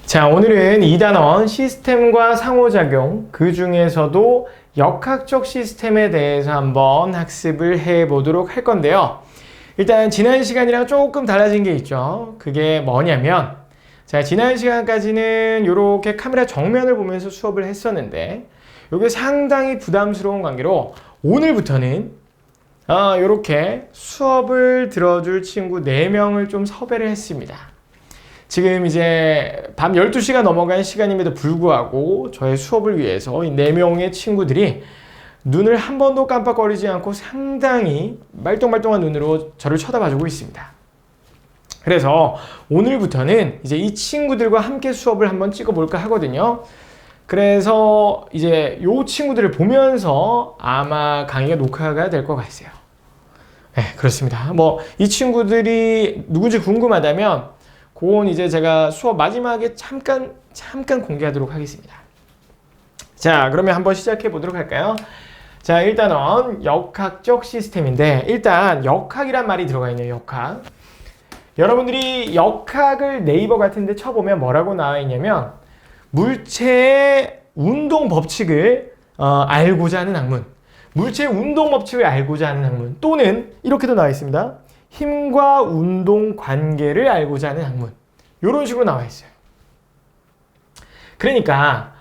자, 오늘은 2단원 시스템과 상호작용, 그 중에서도 역학적 시스템에 대해서 한번 학습을 해보도록 할 건데요. 일단 지난 시간이랑 조금 달라진 게 있죠. 그게 뭐냐면, 자, 지난 시간까지는 이렇게 카메라 정면을 보면서 수업을 했었는데, 이게 상당히 부담스러운 관계로 오늘부터는 이렇게 수업을 들어줄 친구 4명을 좀 섭외를 했습니다. 지금 이제 밤 12시가 넘어간 시간임에도 불구하고 저의 수업을 위해서 이 4명의 친구들이 눈을 한 번도 깜빡거리지 않고 상당히 말똥말똥한 눈으로 저를 쳐다봐주고 있습니다. 그래서 오늘부터는 이제 이 친구들과 함께 수업을 한번 찍어볼까 하거든요. 그래서 이제 이 친구들을 보면서 아마 강의가 녹화가 될 것 같아요. 네, 그렇습니다. 뭐 이 친구들이 누군지 궁금하다면 그건 이제 제가 수업 마지막에 잠깐 공개하도록 하겠습니다. 자, 그러면 한번 시작해 보도록 할까요? 자, 일단은 역학적 시스템인데, 일단 역학이란 말이 들어가 있네요. 역학. 여러분들이 역학을 네이버 같은 데 쳐보면 뭐라고 나와 있냐면 물체의 운동 법칙을 알고자 하는 학문, 물체의 운동 법칙을 알고자 하는 학문, 또는 이렇게도 나와 있습니다. 힘과 운동 관계를 알고자 하는 학문. 이런 식으로 나와 있어요. 그러니까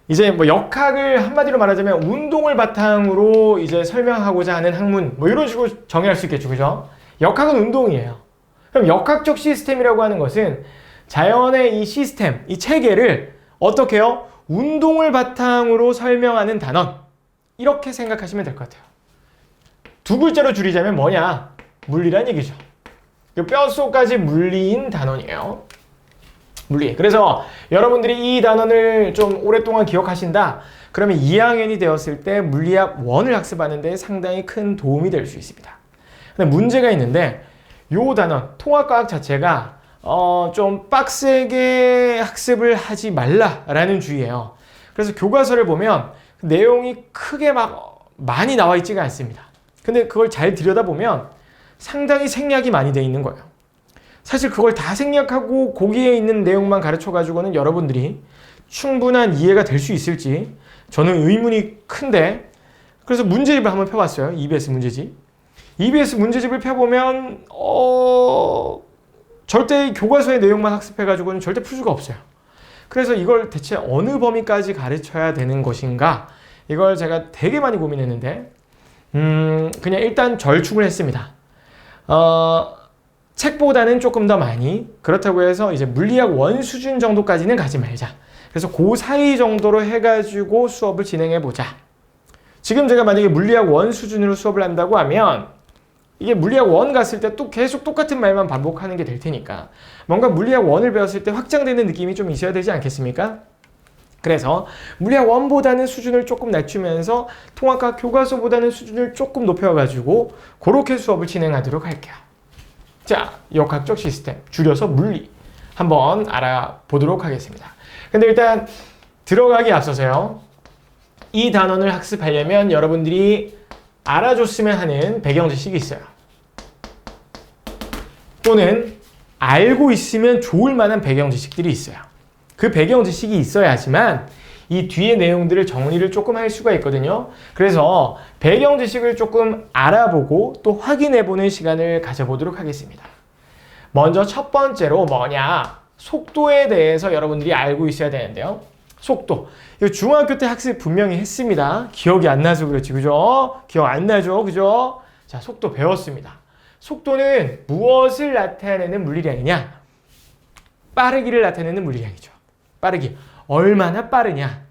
이제 뭐 역학을 한마디로 말하자면 운동을 바탕으로 이제 설명하고자 하는 학문, 뭐 이런 식으로 정의할 수 있겠죠. 그죠? 역학은 운동이에요. 그럼 역학적 시스템이라고 하는 것은 자연의 이 시스템, 이 체계를 어떻게 해요? 운동을 바탕으로 설명하는 단원. 이렇게 생각하시면 될 것 같아요. 두 글자로 줄이자면 뭐냐? 물리란 얘기죠. 뼛속까지 물리인 단원이에요. 물리. 그래서 여러분들이 이 단원을 좀 오랫동안 기억하신다. 그러면 2학년이 되었을 때 물리학 1을 학습하는 데 상당히 큰 도움이 될 수 있습니다. 근데 문제가 있는데 이 단원, 통합과학 자체가 좀 빡세게 학습을 하지 말라라는 주의예요. 그래서 교과서를 보면 내용이 크게 막 많이 나와 있지가 않습니다. 근데 그걸 잘 들여다보면 상당히 생략이 많이 돼 있는 거예요. 사실 그걸 다 생략하고 거기에 있는 내용만 가르쳐가지고는 여러분들이 충분한 이해가 될 수 있을지 저는 의문이 큰데, 그래서 문제집을 한번 펴봤어요. EBS 문제집. EBS 문제집을 펴보면 절대 교과서의 내용만 학습해가지고는 절대 풀 수가 없어요. 그래서 이걸 대체 어느 범위까지 가르쳐야 되는 것인가, 이걸 제가 되게 많이 고민했는데 그냥 일단 절충을 했습니다. 책보다는 조금 더 많이, 그렇다고 해서 이제 물리학 1 수준 정도까지는 가지 말자. 그래서 그 사이 정도로 해가지고 수업을 진행해 보자. 지금 제가 만약에 물리학 1 수준으로 수업을 한다고 하면 이게 물리학 1 갔을 때 또 계속 똑같은 말만 반복하는 게 될 테니까 뭔가 물리학 1을 배웠을 때 확장되는 느낌이 좀 있어야 되지 않겠습니까? 그래서 물리학 1보다는 수준을 조금 낮추면서 통합과학 교과서보다는 수준을 조금 높여가지고 그렇게 수업을 진행하도록 할게요. 자, 역학적 시스템, 줄여서 물리 한번 알아보도록 하겠습니다. 근데 일단 들어가기 앞서서요, 이 단원을 학습하려면 여러분들이 알아줬으면 하는 배경 지식이 있어요. 또는 알고 있으면 좋을 만한 배경 지식들이 있어요. 그 배경 지식이 있어야지만 이 뒤에 내용들을 정리를 조금 할 수가 있거든요. 그래서 배경 지식을 조금 알아보고 또 확인해보는 시간을 가져보도록 하겠습니다. 먼저 첫 번째로 뭐냐? 속도에 대해서 여러분들이 알고 있어야 되는데요. 속도. 이거 중학교 때 학습 분명히 했습니다. 기억이 안 나서 그렇지, 그죠? 기억 안 나죠, 그죠? 자, 속도 배웠습니다. 속도는 무엇을 나타내는 물리량이냐? 빠르기를 나타내는 물리량이죠. 빠르기. 얼마나 빠르냐?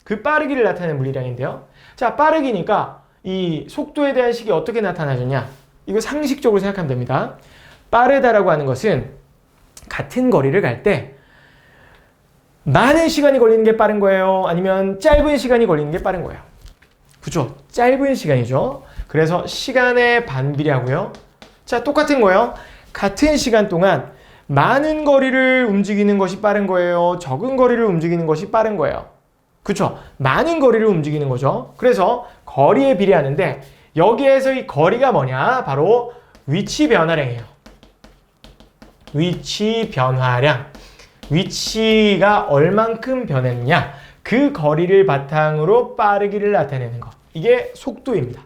그 빠르기를 나타내는 물리량인데요. 자, 빠르기니까 이 속도에 대한 식이 어떻게 나타나느냐? 이거 상식적으로 생각하면 됩니다. 빠르다라고 하는 것은 같은 거리를 갈 때 많은 시간이 걸리는 게 빠른 거예요? 아니면 짧은 시간이 걸리는 게 빠른 거예요? 그죠? 짧은 시간이죠. 그래서 시간의 반비례하고요. 자, 똑같은 거예요. 같은 시간 동안 많은 거리를 움직이는 것이 빠른 거예요? 적은 거리를 움직이는 것이 빠른 거예요? 그쵸? 많은 거리를 움직이는 거죠. 그래서 거리에 비례하는데 여기에서 이 거리가 뭐냐? 바로 위치 변화량이에요. 위치 변화량. 위치가 얼만큼 변했냐, 그 거리를 바탕으로 빠르기를 나타내는 것. 이게 속도입니다.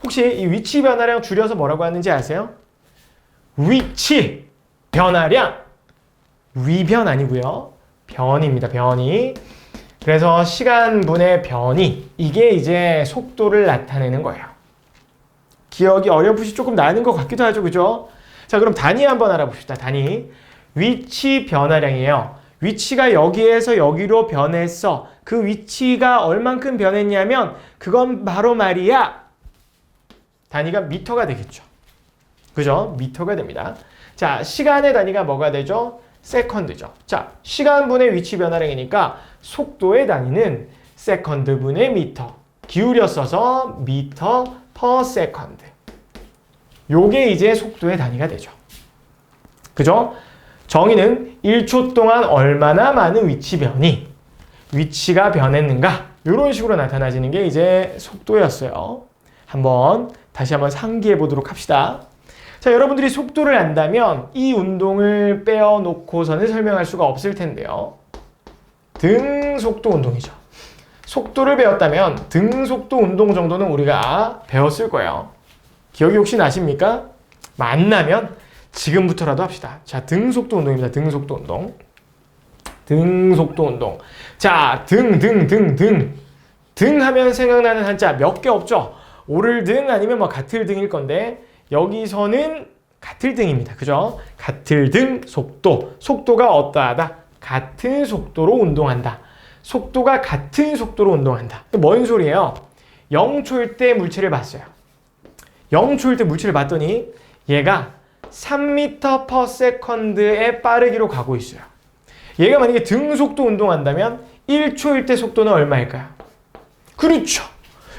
혹시 이 위치 변화량 줄여서 뭐라고 하는지 아세요? 위치 변화량. 위변 아니고요. 변입니다. 변이. 그래서 시간분의 변이, 이게 이제 속도를 나타내는 거예요. 기억이 어렴풋이 조금 나는 것 같기도 하죠. 그죠? 자, 그럼 단위 한번 알아봅시다. 단위. 위치 변화량이에요. 위치가 여기에서 여기로 변했어. 그 위치가 얼만큼 변했냐면 그건 바로 말이야. 단위가 미터가 되겠죠. 그죠? 미터가 됩니다. 자, 시간의 단위가 뭐가 되죠? 세컨드죠. 자, 시간분의 위치 변화량이니까 속도의 단위는 세컨드분의 미터. 기울여 써서 미터 퍼 세컨드. 요게 이제 속도의 단위가 되죠. 그죠? 정의는 1초 동안 얼마나 많은 위치가 변했는가, 이런 식으로 나타나지는 게 이제 속도였어요. 다시 한번 상기해 보도록 합시다. 자, 여러분들이 속도를 안다면 이 운동을 빼어놓고서는 설명할 수가 없을 텐데요. 등속도 운동이죠. 속도를 배웠다면 등속도 운동 정도는 우리가 배웠을 거예요. 기억이 혹시 나십니까? 만나면 지금부터라도 합시다. 자, 등속도 운동입니다. 등속도 운동. 등속도 운동. 자, 등 하면 생각나는 한자 몇 개 없죠? 오를 등 아니면 뭐 같을 등일 건데, 여기서는 같을 등입니다. 그죠? 같을 등 속도. 속도가 어떠하다? 같은 속도로 운동한다. 속도가 같은 속도로 운동한다. 뭔 소리예요? 0초일 때 물체를 봤어요. 0초일 때 물체를 봤더니 얘가 3m/s의 빠르기로 가고 있어요. 얘가 만약에 등속도 운동한다면 1초일 때 속도는 얼마일까요? 그렇죠.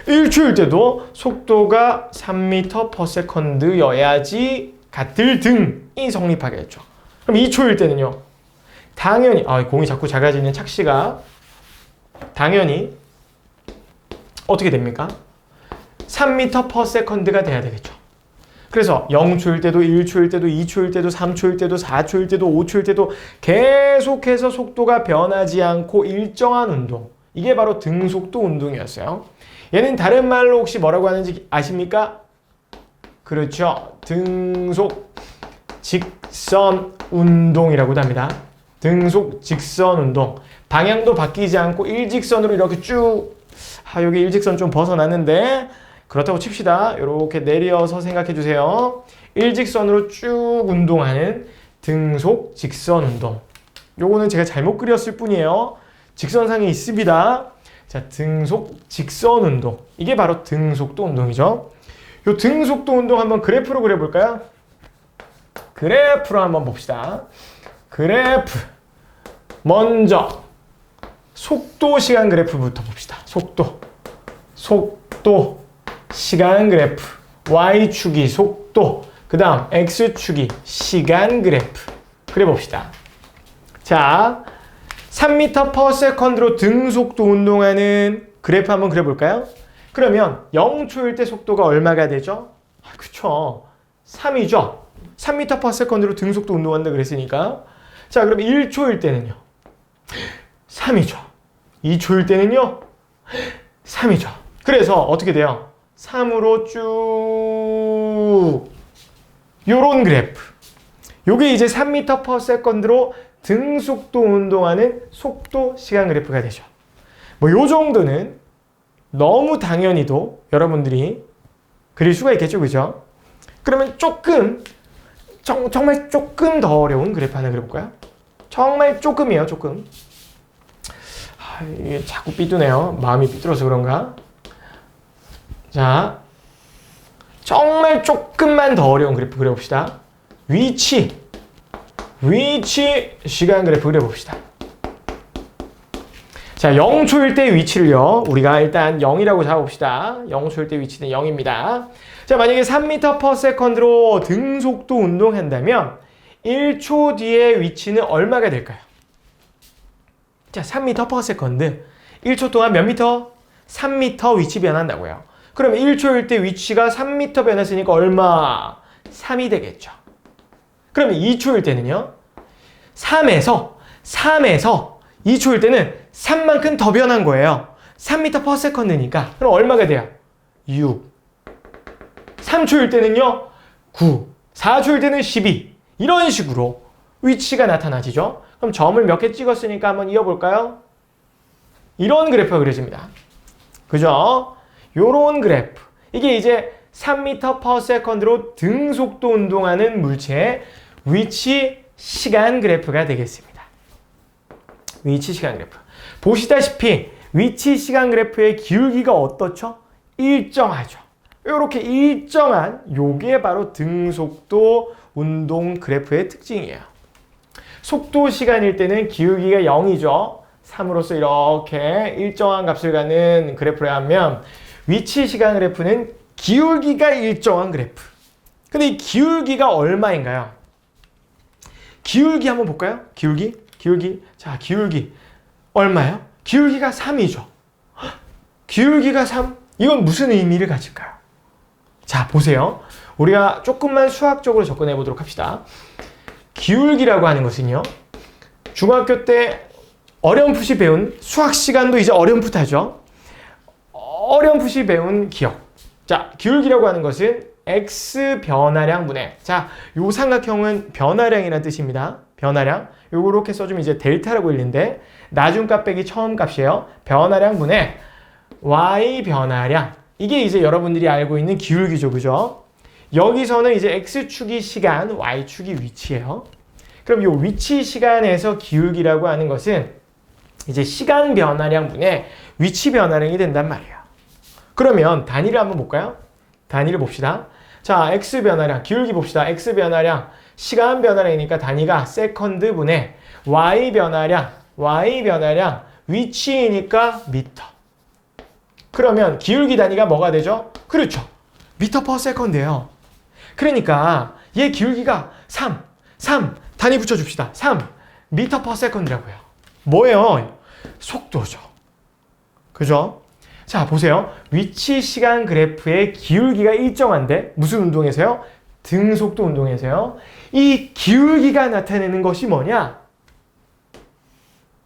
1초일 때도 속도가 3m/s여야지 같을 등이 성립하겠죠. 그럼 2초일 때는요? 당연히, 공이 자꾸 작아지는 착시가 당연히 어떻게 됩니까? 3m/s가 돼야 되겠죠. 그래서 0초일 때도 1초일 때도 2초일 때도 3초일 때도 4초일 때도 5초일 때도 계속해서 속도가 변하지 않고 일정한 운동. 이게 바로 등속도 운동이었어요. 얘는 다른 말로 혹시 뭐라고 하는지 아십니까? 그렇죠. 등속 직선 운동이라고도 합니다. 등속 직선 운동. 방향도 바뀌지 않고 일직선으로 이렇게 쭉, 여기 일직선 좀 벗어났는데, 그렇다고 칩시다. 이렇게 내려서 생각해 주세요. 일직선으로 쭉 운동하는 등속 직선 운동. 요거는 제가 잘못 그렸을 뿐이에요. 직선상에 있습니다. 자, 등속 직선 운동. 이게 바로 등속도 운동이죠. 요 등속도 운동 한번 그래프로 그려볼까요? 그래프로 한번 봅시다. 그래프. 먼저 속도 시간 그래프부터 봅시다. 속도 시간 그래프. Y축이 속도, 그 다음 X축이 시간 그래프. 그려봅시다. 자, 3m/s로 등속도 운동하는 그래프 한번 그려볼까요? 그러면 0초일 때 속도가 얼마가 되죠? 그쵸. 3이죠. 3m/s로 등속도 운동한다 그랬으니까. 자, 그럼 1초일 때는요? 3이죠. 2초일 때는요? 3이죠. 그래서 어떻게 돼요? 3으로 쭉 요런 그래프. 요게 이제 3m/s로 등속도 운동하는 속도 시간 그래프가 되죠. 요 정도는 너무 당연히도 여러분들이 그릴 수가 있겠죠. 그죠? 그러면 정말 조금 더 어려운 그래프 하나 그려볼까요? 정말 조금이에요. 조금. 이게 자꾸 삐뚤네요. 마음이 삐뚤어서 그런가? 자, 정말 조금만 더 어려운 그래프 그려봅시다. 위치 시간 그래프 그려봅시다. 자, 0초일 때 위치를요, 우리가 일단 0이라고 잡아봅시다. 0초일 때 위치는 0입니다. 자, 만약에 3m/s로 등속도 운동한다면 1초 뒤에 위치는 얼마가 될까요? 자, 3m/s. 1초 동안 몇 미터? 3m 위치 변한다고요. 그럼 1초일 때 위치가 3m 변했으니까 얼마? 3이 되겠죠. 그러면 2초일 때는요? 3에서 3에서 2초일 때는 3만큼 더 변한 거예요. 3m/s니까. 그럼 얼마가 돼요? 6. 3초일 때는요, 9. 4초일 때는 12. 이런 식으로 위치가 나타나지죠. 그럼 점을 몇 개 찍었으니까 한번 이어볼까요? 이런 그래프가 그려집니다. 그죠? 요런 그래프. 이게 이제 3m/s로 등속도 운동하는 물체의 위치 시간 그래프가 되겠습니다. 위치 시간 그래프. 보시다시피 위치 시간 그래프의 기울기가 어떻죠? 일정하죠. 이렇게 일정한 요게 바로 등속도 운동 그래프의 특징이에요. 속도 시간일 때는 기울기가 0이죠. 3으로서 이렇게 일정한 값을 갖는 그래프를 하면 위치 시간 그래프는 기울기가 일정한 그래프. 근데 이 기울기가 얼마인가요? 기울기 한번 볼까요? 기울기. 자, 기울기 얼마요? 기울기가 3이죠. 기울기가 3. 이건 무슨 의미를 가질까요? 자, 보세요. 우리가 조금만 수학적으로 접근해 보도록 합시다. 기울기라고 하는 것은요, 중학교 때 어렴풋이 배운 수학 시간도 이제 어렴풋하죠. 어렴풋이 배운 기억. 자, 기울기라고 하는 것은 x 변화량분의, 자, 요 삼각형은 변화량이라는 뜻입니다. 변화량. 요렇게 써주면 이제 델타라고 읽는데 나중값 빼기 처음값이에요. 변화량분의 y 변화량. 이게 이제 여러분들이 알고 있는 기울기죠. 그죠? 여기서는 이제 x축이 시간, y축이 위치예요. 그럼 요 위치 시간에서 기울기라고 하는 것은 이제 시간 변화량분의 위치 변화량이 된단 말이에요. 그러면 단위를 한번 볼까요? 단위를 봅시다. 자, x 변화량, 기울기 봅시다. x 변화량, 시간 변화량이니까 단위가 세컨드 분의 y 변화량, 위치이니까 미터. 그러면 기울기 단위가 뭐가 되죠? 그렇죠. 미터 퍼 세컨드예요. 그러니까 얘 기울기가 3 단위 붙여줍시다. 3 미터 퍼 세컨드라고요. 뭐예요? 속도죠. 그죠? 자, 보세요. 위치 시간 그래프의 기울기가 일정한데 무슨 운동에서요? 등속도 운동에서요. 이 기울기가 나타내는 것이 뭐냐?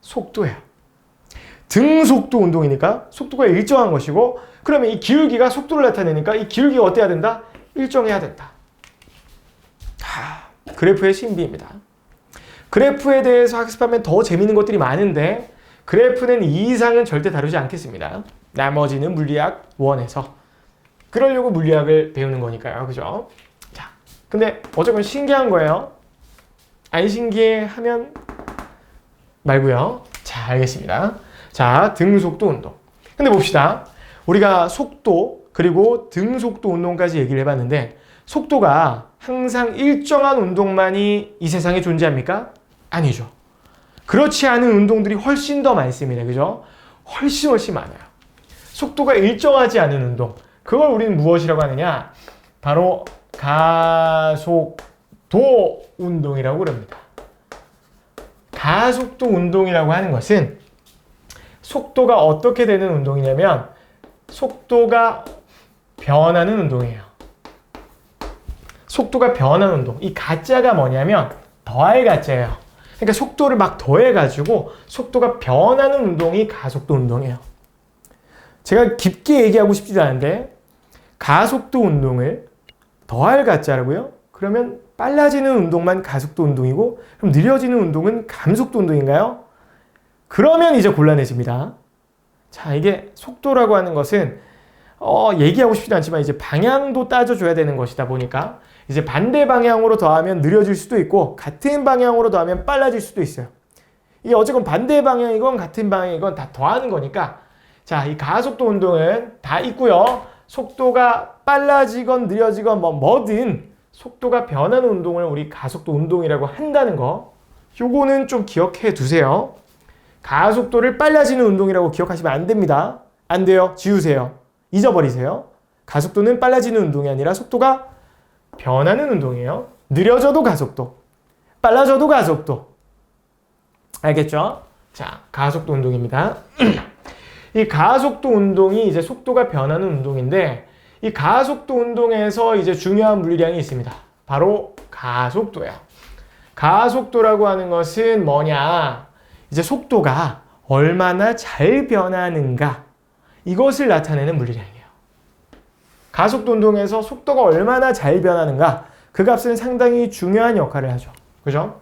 속도예요. 등속도 운동이니까 속도가 일정한 것이고, 그러면 이 기울기가 속도를 나타내니까 이 기울기가 어때야 된다? 일정해야 된다. 그래프의 신비입니다. 그래프에 대해서 학습하면 더 재밌는 것들이 많은데 그래프는 이 이상은 절대 다루지 않겠습니다. 나머지는 물리학 1에서. 그러려고 물리학을 배우는 거니까요. 그죠? 자, 근데 어쨌건 신기한 거예요. 안 신기해 하면 말고요. 자, 알겠습니다. 자, 등속도 운동. 근데 봅시다. 우리가 속도 그리고 등속도 운동까지 얘기를 해봤는데 속도가 항상 일정한 운동만이 이 세상에 존재합니까? 아니죠. 그렇지 않은 운동들이 훨씬 더 많습니다. 그죠? 훨씬 많아요. 속도가 일정하지 않은 운동. 그걸 우리는 무엇이라고 하느냐? 바로 가속도 운동이라고 그럽니다. 가속도 운동이라고 하는 것은 속도가 어떻게 되는 운동이냐면 속도가 변하는 운동이에요. 속도가 변하는 운동. 이 가짜가 뭐냐면 더할 가짜예요. 그러니까 속도를 막 더해가지고 속도가 변하는 운동이 가속도 운동이에요. 제가 깊게 얘기하고 싶지도 않은데 가속도 운동을 더할 가짜라고요? 그러면 빨라지는 운동만 가속도 운동이고 그럼 느려지는 운동은 감속도 운동인가요? 그러면 이제 곤란해집니다. 자, 이게 속도라고 하는 것은 얘기하고 싶지도 않지만 이제 방향도 따져줘야 되는 것이다 보니까 이제 반대 방향으로 더하면 느려질 수도 있고 같은 방향으로 더하면 빨라질 수도 있어요. 이게 어쨌건 반대 방향이건 같은 방향이건 다 더하는 거니까 자, 이 가속도 운동은 다 있고요. 속도가 빨라지건 느려지건 뭐든 속도가 변하는 운동을 우리 가속도 운동이라고 한다는 거 요거는 좀 기억해 두세요. 가속도를 빨라지는 운동이라고 기억하시면 안 됩니다. 안 돼요. 지우세요. 잊어버리세요. 가속도는 빨라지는 운동이 아니라 속도가 변하는 운동이에요. 느려져도 가속도, 빨라져도 가속도. 알겠죠? 자, 가속도 운동입니다. 이 가속도 운동이 이제 속도가 변하는 운동인데 이 가속도 운동에서 이제 중요한 물리량이 있습니다. 바로 가속도예요. 가속도라고 하는 것은 뭐냐? 이제 속도가 얼마나 잘 변하는가, 이것을 나타내는 물리량이에요. 가속도 운동에서 속도가 얼마나 잘 변하는가, 그 값은 상당히 중요한 역할을 하죠. 그죠?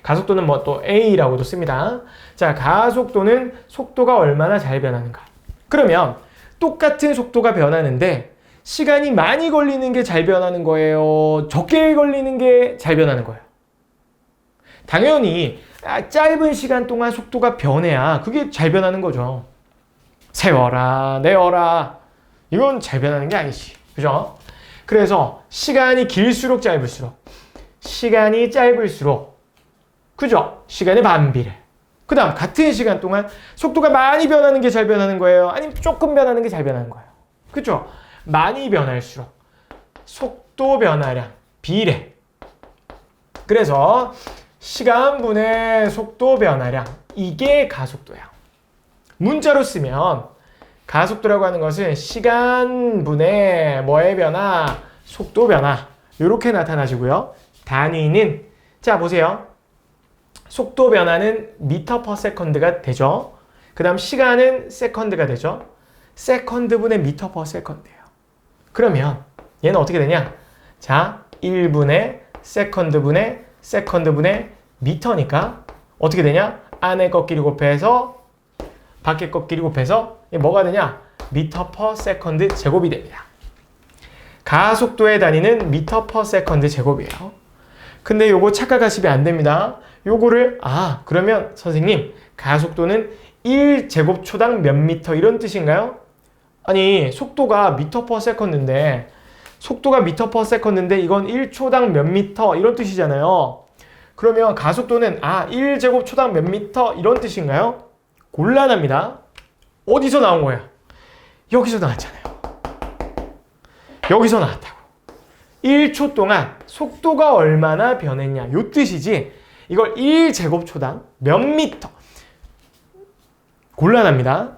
가속도는 뭐 또 A라고도 씁니다. 자, 가속도는 속도가 얼마나 잘 변하는가. 그러면 똑같은 속도가 변하는데 시간이 많이 걸리는 게 잘 변하는 거예요? 적게 걸리는 게 잘 변하는 거예요? 당연히 짧은 시간 동안 속도가 변해야 그게 잘 변하는 거죠. 세워라, 내어라. 이건 잘 변하는 게 아니지. 그죠? 그래서 시간이 길수록 짧을수록, 시간이 짧을수록, 그죠? 시간의 반비례. 그 다음 같은 시간 동안 속도가 많이 변하는 게 잘 변하는 거예요? 아니면 조금 변하는 게 잘 변하는 거예요? 그죠? 많이 변할수록 속도 변화량 비례. 그래서 시간분의 속도 변화량, 이게 가속도야. 문자로 쓰면 가속도라고 하는 것은 시간분의 뭐의 변화? 속도 변화. 이렇게 나타나시고요. 단위는, 자 보세요. 속도 변화는 미터 퍼 세컨드가 되죠. 그 다음 시간은 세컨드가 되죠. 세컨드분의 미터 퍼 세컨드예요. 그러면 얘는 어떻게 되냐? 자, 1분의 세컨드분의 세컨드분의 미터니까 어떻게 되냐? 안에 꺾기를 곱해서 밖에 꺾기를 곱해서 뭐가 되냐? 미터 퍼 세컨드 제곱이 됩니다. 가속도의 단위는 미터 퍼 세컨드 제곱이에요. 근데 요거 착각하시면 안 됩니다. 요거를 그러면 선생님 가속도는 1제곱초당 몇 미터 이런 뜻인가요? 아니, 속도가 미터 퍼 세컨드인데 이건 1초당 몇 미터 이런 뜻이잖아요. 그러면 가속도는 1제곱초당 몇 미터 이런 뜻인가요? 곤란합니다. 어디서 나온 거야? 여기서 나왔잖아요. 여기서 나왔다고. 1초 동안 속도가 얼마나 변했냐, 요 뜻이지 이걸 1제곱초당 몇 미터, 곤란합니다.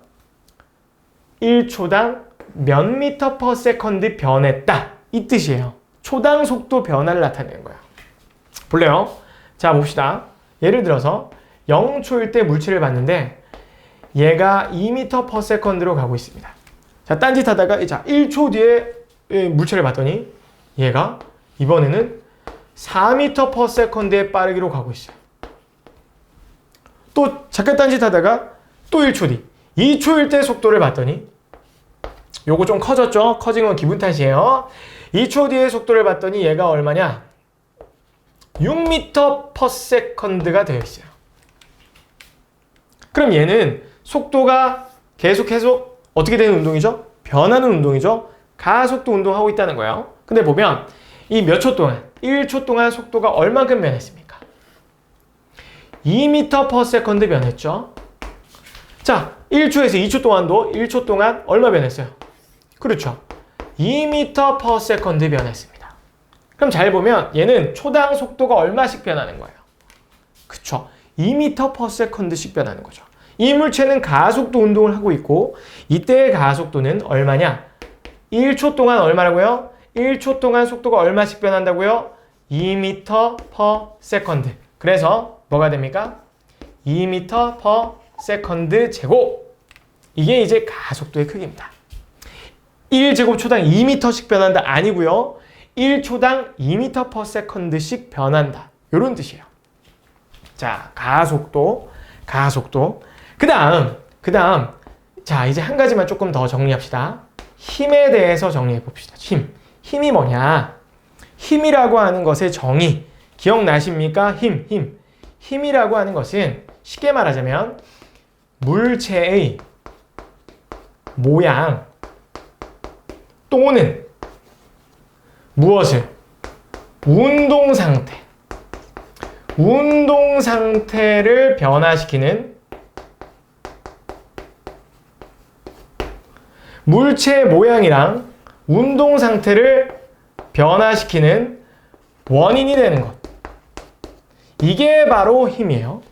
1초당 몇 미터 퍼 세컨드 변했다, 이 뜻이에요. 초당 속도 변화를 나타내는 거야. 볼래요? 자, 봅시다. 예를 들어서 0초일 때 물체를 봤는데 얘가 2m per second로 가고 있습니다. 자, 딴짓 하다가 자, 1초 뒤에 물체를 봤더니 얘가 이번에는 4m per second의 빠르기로 가고 있어요. 또 잠깐 딴짓 하다가 또 1초 뒤 2초일 때 속도를 봤더니 요거 좀 커졌죠? 커진 건 기분 탓이에요. 2초 뒤에 속도를 봤더니 얘가 얼마냐? 6m per second가 되어 있어요. 그럼 얘는 속도가 계속 어떻게 되는 운동이죠? 변하는 운동이죠? 가속도 운동하고 있다는 거예요. 근데 보면 이 몇 초 동안, 1초 동안 속도가 얼만큼 변했습니까? 2m per second 변했죠? 자, 1초에서 2초 동안도 1초 동안 얼마 변했어요? 그렇죠. 2m per second 변했습니다. 그럼 잘 보면 얘는 초당 속도가 얼마씩 변하는 거예요? 그쵸. 2m per second씩 변하는 거죠. 이 물체는 가속도 운동을 하고 있고 이때의 가속도는 얼마냐? 1초 동안 얼마라고요? 1초 동안 속도가 얼마씩 변한다고요? 2m per second. 그래서 뭐가 됩니까? 2m per second 제곱. 이게 이제 가속도의 크기입니다. 1제곱초당 2m씩 변한다 아니고요. 1초당 2m per second씩 변한다. 이런 뜻이에요. 자, 가속도. 그 다음 자, 이제 한 가지만 조금 더 정리합시다. 힘에 대해서 정리해 봅시다. 힘이 뭐냐? 힘이라고 하는 것의 정의 기억나십니까? 힘이라고 하는 것은 쉽게 말하자면 물체의 모양 또는 무엇을? 운동 상태를 변화시키는 물체의 모양이랑 운동 상태를 변화시키는 원인이 되는 것. 이게 바로 힘이에요.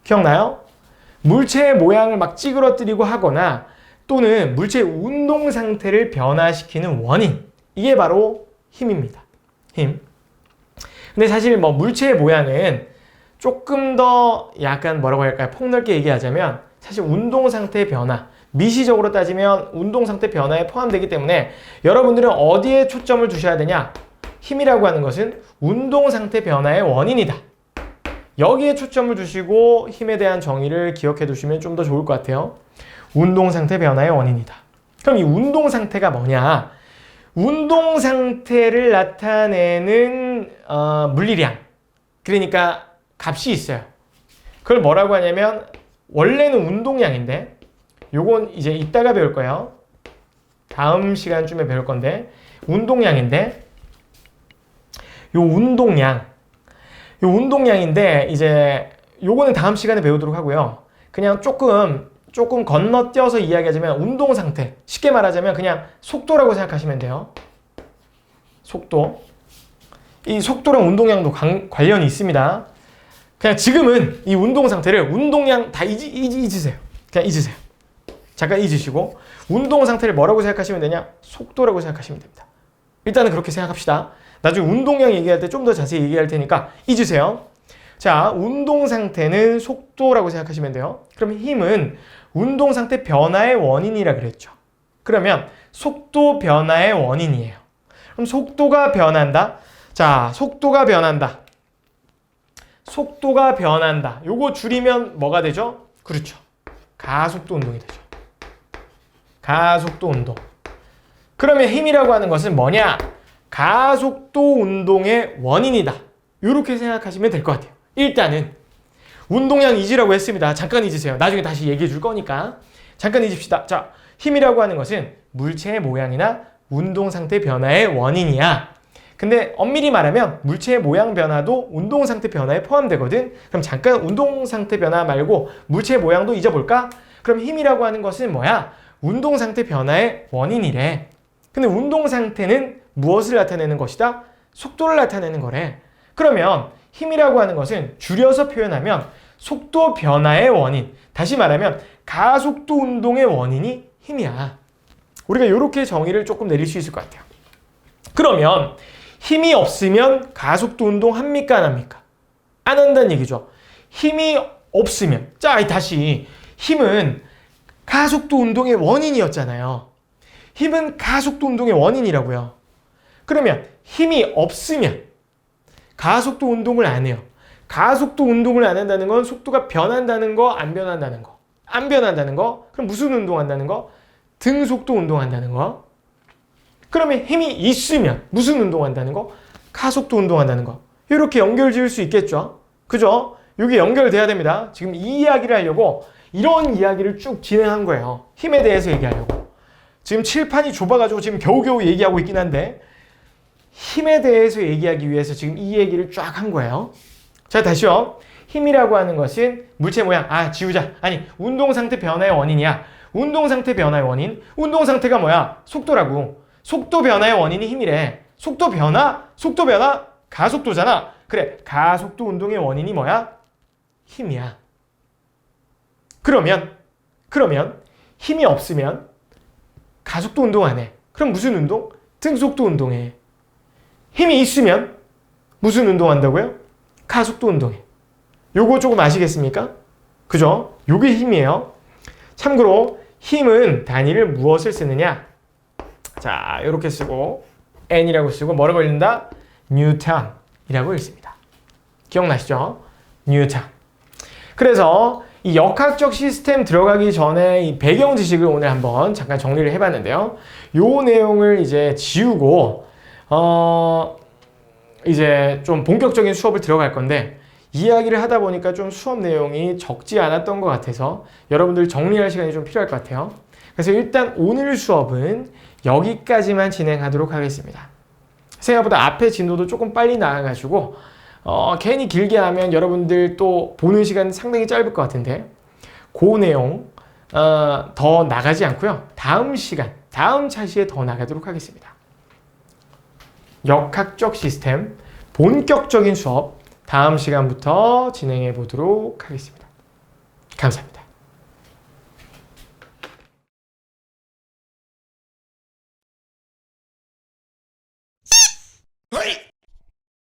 기억나요? 물체의 모양을 막 찌그러뜨리고 하거나 또는 물체의 운동 상태를 변화시키는 원인. 이게 바로 힘입니다. 힘. 근데 사실 뭐 물체의 모양은 조금 더 약간 뭐라고 할까요? 폭넓게 얘기하자면 사실 운동 상태의 변화, 미시적으로 따지면 운동 상태 변화에 포함되기 때문에 여러분들은 어디에 초점을 두셔야 되냐? 힘이라고 하는 것은 운동 상태 변화의 원인이다. 여기에 초점을 두시고 힘에 대한 정의를 기억해 두시면 좀 더 좋을 것 같아요. 운동 상태 변화의 원인이다. 그럼 이 운동 상태가 뭐냐? 운동 상태를 나타내는 물리량, 그러니까 값이 있어요. 그걸 뭐라고 하냐면 원래는 운동량인데 요건 이제 이따가 배울 거예요. 다음 시간쯤에 배울 건데 운동량인데 요 운동량인데 이제 요거는 다음 시간에 배우도록 하고요. 그냥 조금 건너뛰어서 이야기하자면 운동 상태, 쉽게 말하자면 그냥 속도라고 생각하시면 돼요. 속도. 이 속도랑 운동량도 관련이 있습니다. 그냥 지금은 이 운동 상태를 운동량 다 잊으세요. 그냥 잊으세요. 잠깐 잊으시고 운동 상태를 뭐라고 생각하시면 되냐? 속도라고 생각하시면 됩니다. 일단은 그렇게 생각합시다. 나중에 운동량 얘기할 때 좀 더 자세히 얘기할 테니까 잊으세요. 자, 운동 상태는 속도라고 생각하시면 돼요. 그럼 힘은 운동 상태 변화의 원인이라 그랬죠. 그러면 속도 변화의 원인이에요. 그럼 속도가 변한다. 자, 속도가 변한다. 속도가 변한다. 요거 줄이면 뭐가 되죠? 그렇죠. 가속도 운동이 되죠. 가속도 운동. 그러면 힘이라고 하는 것은 뭐냐? 가속도 운동의 원인이다. 이렇게 생각하시면 될 것 같아요. 일단은 운동량 잊으라고 했습니다. 잠깐 잊으세요. 나중에 다시 얘기해 줄 거니까. 잠깐 잊읍시다. 자, 힘이라고 하는 것은 물체의 모양이나 운동 상태 변화의 원인이야. 근데 엄밀히 말하면 물체의 모양 변화도 운동 상태 변화에 포함되거든. 그럼 잠깐 운동 상태 변화 말고 물체의 모양도 잊어볼까? 그럼 힘이라고 하는 것은 뭐야? 운동 상태 변화의 원인이래. 근데 운동 상태는 무엇을 나타내는 것이다? 속도를 나타내는 거래. 그러면 힘이라고 하는 것은 줄여서 표현하면 속도 변화의 원인, 다시 말하면 가속도 운동의 원인이 힘이야. 우리가 이렇게 정의를 조금 내릴 수 있을 것 같아요. 그러면 힘이 없으면 가속도 운동 합니까? 안 합니까? 안 한다는 얘기죠. 힘이 없으면, 자, 다시 힘은 가속도 운동의 원인이었잖아요. 힘은 가속도 운동의 원인이라고요. 그러면 힘이 없으면 가속도 운동을 안 해요. 가속도 운동을 안 한다는 건 속도가 변한다는 거, 안 변한다는 거. 안 변한다는 거? 그럼 무슨 운동한다는 거? 등속도 운동한다는 거. 그러면 힘이 있으면 무슨 운동한다는 거? 가속도 운동한다는 거. 이렇게 연결 지을 수 있겠죠? 그죠? 이게 연결돼야 됩니다. 지금 이 이야기를 하려고 이런 이야기를 쭉 진행한 거예요. 힘에 대해서 얘기하려고. 지금 칠판이 좁아가지고 지금 겨우겨우 얘기하고 있긴 한데 힘에 대해서 얘기하기 위해서 지금 이 얘기를 쫙 한 거예요. 자, 다시요. 힘이라고 하는 것은 물체 모양, 지우자. 아니, 운동 상태 변화의 원인이야. 운동 상태 변화의 원인. 운동 상태가 뭐야? 속도라고. 속도 변화의 원인이 힘이래. 속도 변화? 속도 변화? 가속도잖아. 그래, 가속도 운동의 원인이 뭐야? 힘이야. 그러면 힘이 없으면 가속도 운동 안 해. 그럼 무슨 운동? 등속도 운동해. 힘이 있으면 무슨 운동 한다고요? 가속도 운동해. 요거 조금 아시겠습니까? 그죠? 요게 힘이에요. 참고로 힘은 단위를 무엇을 쓰느냐? 자, 이렇게 쓰고 N이라고 쓰고 뭐라고 읽는다? 뉴턴이라고 읽습니다. 기억나시죠? 뉴턴. 그래서 이 역학적 시스템 들어가기 전에 이 배경 지식을 오늘 한번 잠깐 정리를 해봤는데요. 요 내용을 이제 지우고 이제 좀 본격적인 수업을 들어갈 건데 이야기를 하다 보니까 좀 수업 내용이 적지 않았던 것 같아서 여러분들 정리할 시간이 좀 필요할 것 같아요. 그래서 일단 오늘 수업은 여기까지만 진행하도록 하겠습니다. 생각보다 앞에 진도도 조금 빨리 나와가지고 괜히 길게 하면 여러분들 또 보는 시간 상당히 짧을 것 같은데 그 내용 더 나가지 않고요. 다음 시간, 다음 차시에 더 나가도록 하겠습니다. 역학적 시스템 본격적인 수업 다음 시간부터 진행해 보도록 하겠습니다. 감사합니다.